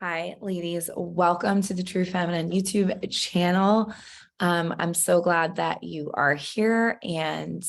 Hi, ladies. Welcome to the True Feminine YouTube channel. I'm so glad that you are here, and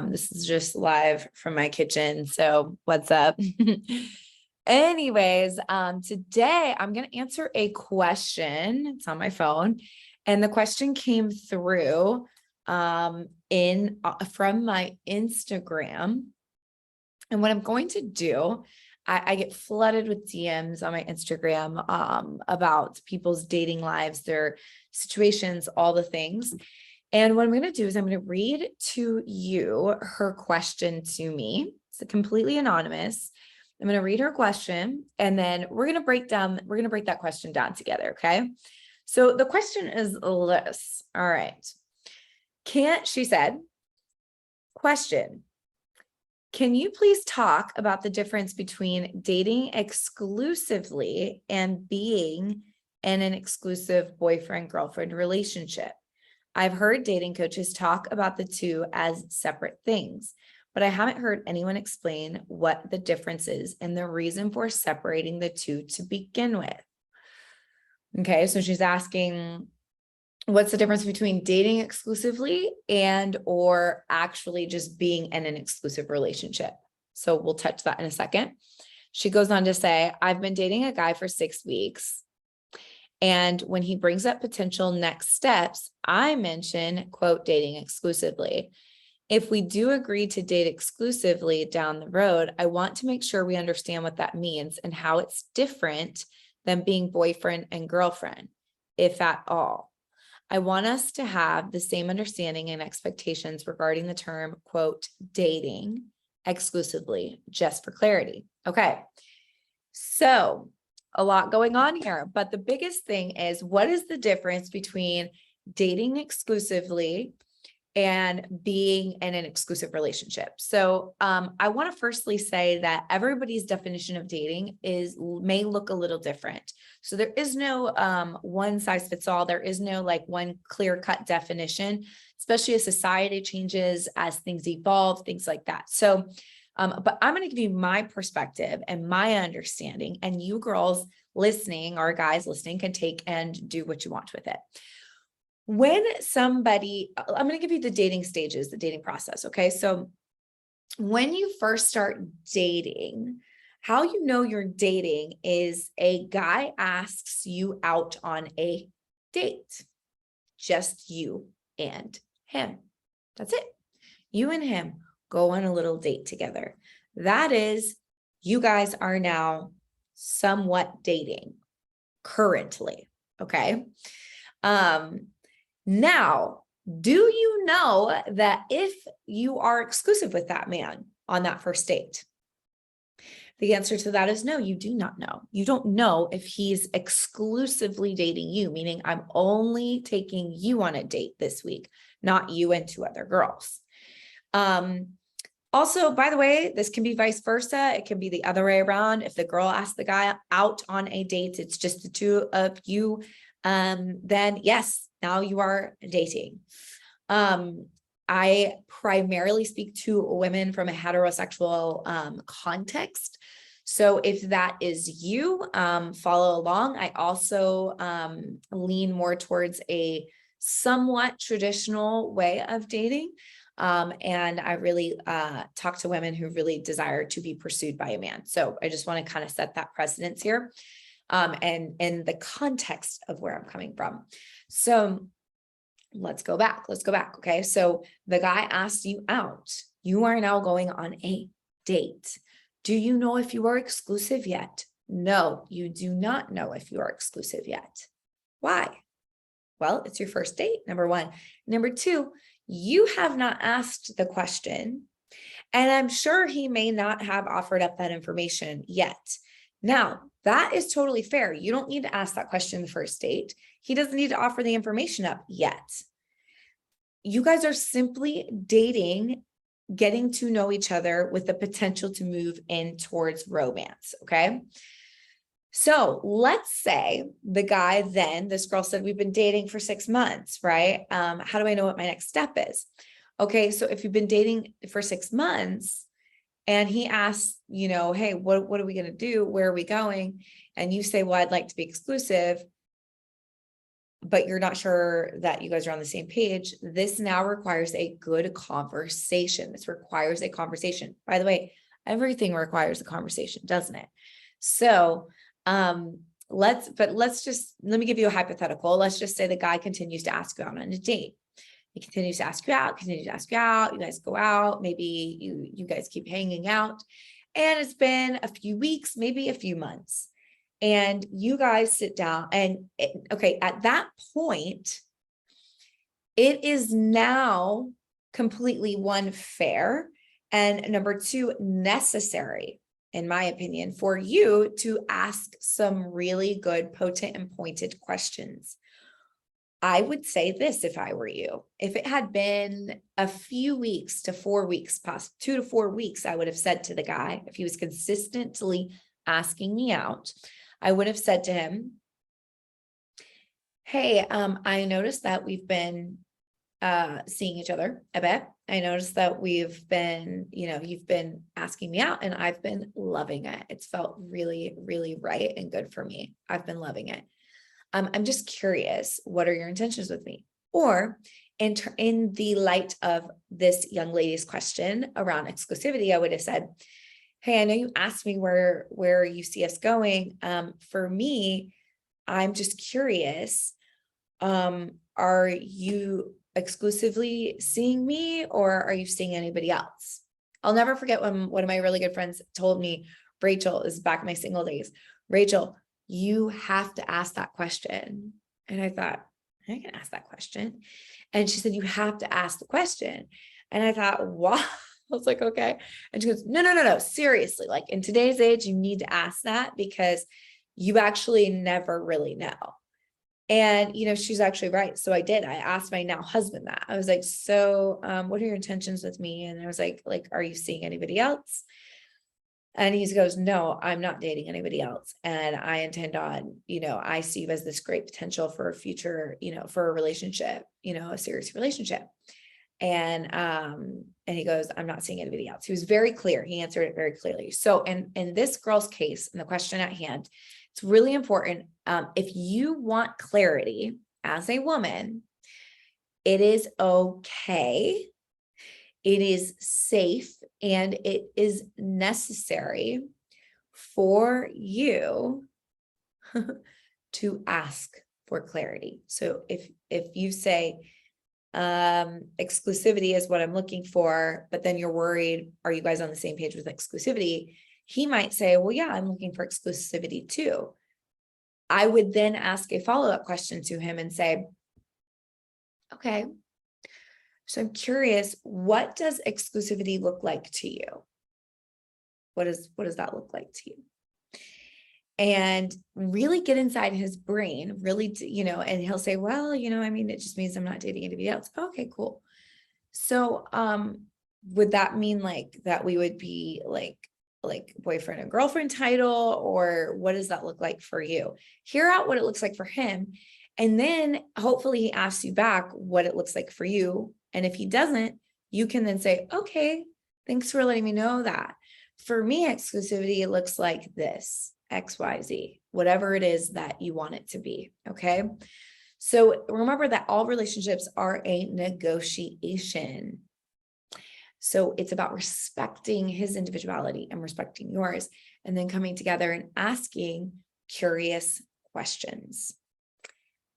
this is just live from my kitchen. So, what's up? Anyways, today I'm going to answer a question. It's on my phone, and the question came through in from my Instagram. And what I'm going to do, I get flooded with DMs on my Instagram about people's dating lives, their situations, all the things. And what I'm going to do is I'm going to read to you her question to me. It's completely anonymous. I'm going to read her question, and then we're going to break that question down together. Okay. So the question is this. All right. She said, question. Can you please talk about the difference between dating exclusively and being in an exclusive boyfriend-girlfriend relationship? I've heard dating coaches talk about the two as separate things, but I haven't heard anyone explain what the difference is and the reason for separating the two to begin with. Okay, so she's asking, what's the difference between dating exclusively and or actually just being in an exclusive relationship? So we'll touch that in a second. She goes on to say, I've been dating a guy for 6 weeks. And when he brings up potential next steps, I mention, quote, dating exclusively. If we do agree to date exclusively down the road, I want to make sure we understand what that means and how it's different than being boyfriend and girlfriend, if at all. I want us to have the same understanding and expectations regarding the term, quote, dating exclusively, just for clarity. Okay. So a lot going on here, but the biggest thing is, what is the difference between dating exclusively and being in an exclusive relationship? So I want to firstly say that everybody's definition of dating may look a little different. So there is no one size fits all. There is no like one clear-cut definition, especially as society changes, as things evolve, things like that. So, but I'm going to give you my perspective and my understanding, and you girls listening or guys listening can take and do what you want with it. When I'm going to give you the dating stages, the dating process. Okay. So when you first start dating, how you know you're dating is a guy asks you out on a date, just you and him. That's it. You and him go on a little date together. That is, you guys are now somewhat dating currently. Okay. Now, do you know that if you are exclusive with that man on that first date? The answer to that is no, you do not know. You don't know if he's exclusively dating you, meaning I'm only taking you on a date this week, not you and 2 other girls. Also, by the way, this can be vice versa. It can be the other way around. If the girl asks the guy out on a date, it's just the 2 of you, then yes, now you are dating. I primarily speak to women from a heterosexual context. So if that is you, follow along. I also lean more towards a somewhat traditional way of dating. And I really talk to women who really desire to be pursued by a man. So I just want to kind of set that precedence here. And in the context of where I'm coming from. So let's go back. Okay. So the guy asked you out. You are now going on a date. Do you know if you are exclusive yet? No, you do not know if you are exclusive yet. Why? Well, it's your first date, number 1. Number 2, you have not asked the question, and I'm sure he may not have offered up that information yet. Now, that is totally fair. You don't need to ask that question the first date. He doesn't need to offer the information up yet. You guys are simply dating, getting to know each other with the potential to move in towards romance. Okay. So let's say the guy this girl said, we've been dating for 6 months, right? How do I know what my next step is? Okay. So if you've been dating for 6 months, and he asks, hey, what are we going to do? Where are we going? And you say, well, I'd like to be exclusive, but you're not sure that you guys are on the same page. This now requires a good conversation. This requires a conversation. By the way, everything requires a conversation, doesn't it? So, let me give you a hypothetical. Let's just say the guy continues to ask you out on a date. He continues to ask you out, you guys go out, maybe you guys keep hanging out, and it's been a few weeks, maybe a few months, and you guys sit down and okay, at that point, it is now completely one, fair, and number two, necessary, in my opinion, for you to ask some really good, potent and pointed questions. I would say this if I were you. If it had been a few weeks to 4 weeks, past 2 to 4 weeks, I would have said to the guy, if he was consistently asking me out, I would have said to him, hey, I noticed that we've been seeing each other a bit. I noticed that we've been, you've been asking me out and I've been loving it. It's felt really, really right and good for me. I've been loving it. I'm just curious, what are your intentions with me? Or in the light of this young lady's question around exclusivity, I would have said, hey, I know you asked me where you see us going. For me, I'm just curious, are you exclusively seeing me or are you seeing anybody else? I'll never forget when one of my really good friends told me, Rachel, is back in my single days, Rachel, you have to ask that question. And I thought, I can ask that question. And she said, you have to ask the question. And I thought, wow. I was like, okay. And she goes, no, seriously, like in today's age, you need to ask that because you actually never really know. And, she's actually right. So I did. I asked my now husband that. I was like, so what are your intentions with me? And I was like, are you seeing anybody else? And he goes, no, I'm not dating anybody else. And I intend on, I see you as this great potential for a future, for a relationship, a serious relationship. And he goes, I'm not seeing anybody else. He was very clear. He answered it very clearly. So in this girl's case, and the question at hand, it's really important. If you want clarity as a woman, it is okay. It is safe and it is necessary for you to ask for clarity. So if you say, exclusivity is what I'm looking for, but then you're worried, are you guys on the same page with exclusivity? He might say, well, yeah, I'm looking for exclusivity too. I would then ask a follow-up question to him and say, okay, so I'm curious, what does exclusivity look like to you? What does that look like to you? And really get inside his brain, really, and he'll say, well, it just means I'm not dating anybody else. Okay, cool. So, would that mean like that we would be like boyfriend and girlfriend title, or what does that look like for you? Hear out what it looks like for him. And then hopefully he asks you back what it looks like for you. And if he doesn't, you can then say, okay, thanks for letting me know that. For me, exclusivity looks like this, XYZ, whatever it is that you want it to be. Okay. So remember that all relationships are a negotiation. So it's about respecting his individuality and respecting yours, and then coming together and asking curious questions.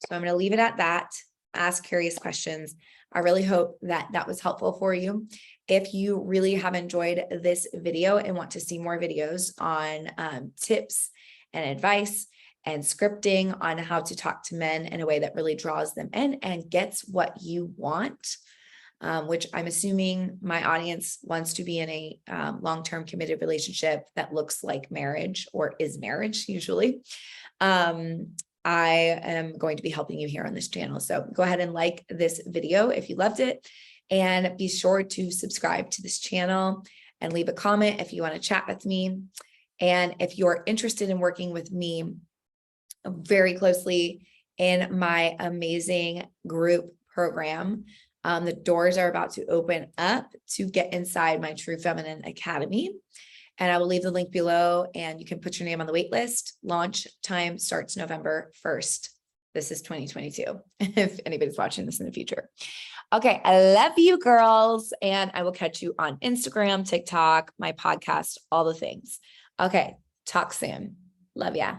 So I'm going to leave it at that. Ask curious questions. I really hope that that was helpful for you. If you really have enjoyed this video and want to see more videos on tips and advice and scripting on how to talk to men in a way that really draws them in and gets what you want, which I'm assuming my audience wants to be in a long-term committed relationship that looks like marriage or is marriage usually. I am going to be helping you here on this channel. So go ahead and like this video if you loved it, and be sure to subscribe to this channel and leave a comment if you want to chat with me. And if you're interested in working with me very closely in my amazing group program, The doors are about to open up to get inside my True Feminine Academy. And I will leave the link below and you can put your name on the wait list. Launch time starts November 1st. This is 2022, if anybody's watching this in the future. Okay, I love you girls, and I will catch you on Instagram, TikTok, my podcast, all the things. Okay, talk soon. Love ya.